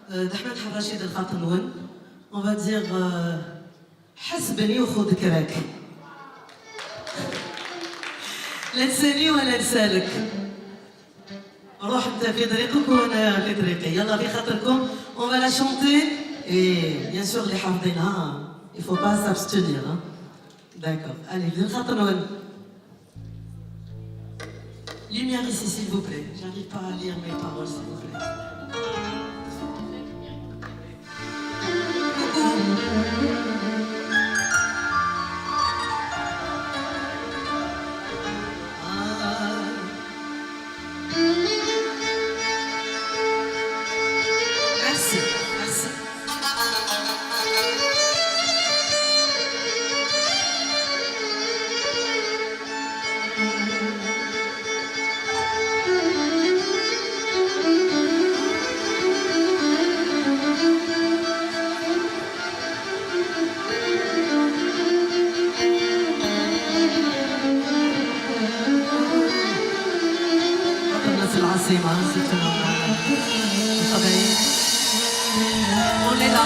d'Ahmed Harrachid El Khatanoun. On va dire حسبني وخذ كراك. لا تسالني ولا نسالك. روح انت في طريقك وانا في طريقي. يلا في خاطركم. On va la chanter et bien sûr les حافظينها. Il faut pas s'abstenir. Hein. D'accord. Allez, El Khatanoun. Lumière ici, s'il vous plaît. J'arrive pas à lire mes paroles, s'il vous plaît. Merci, merci. العاصمة ستنا القبائل on est là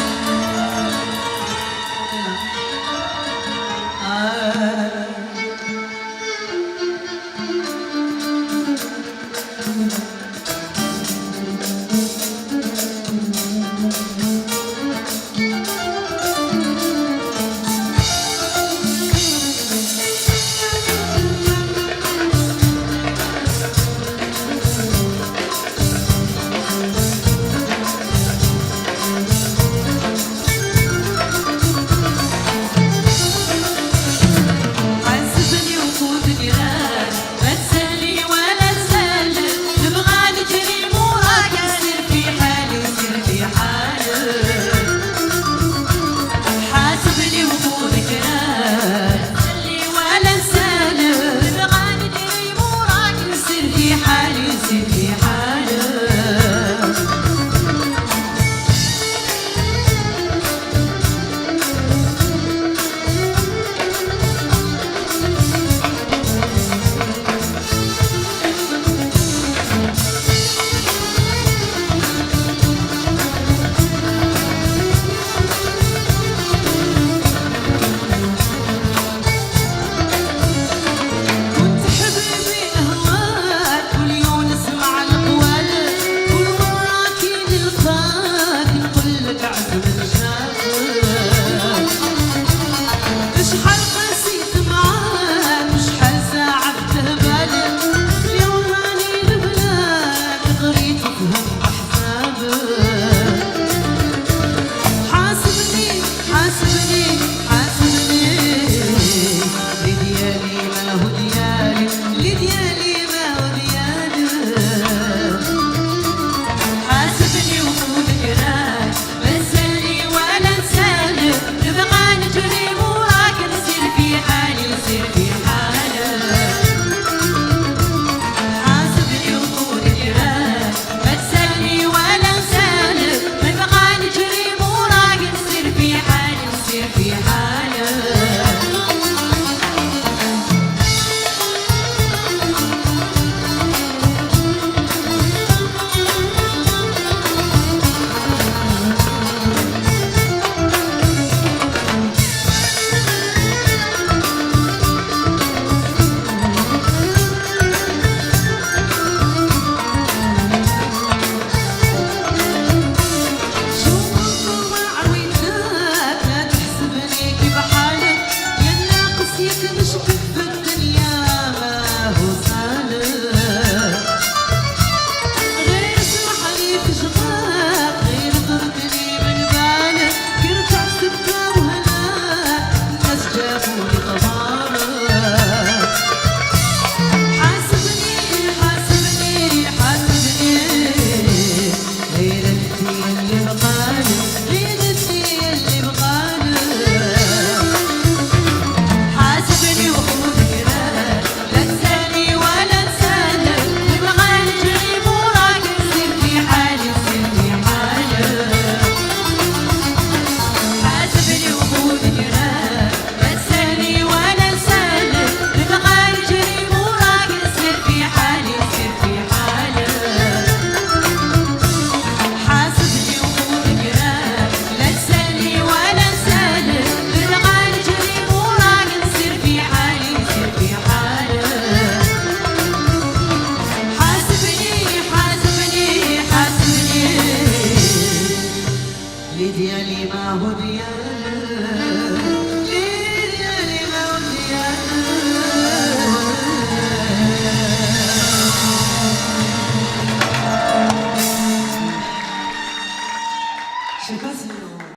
اللي ديالي ما هو ديالك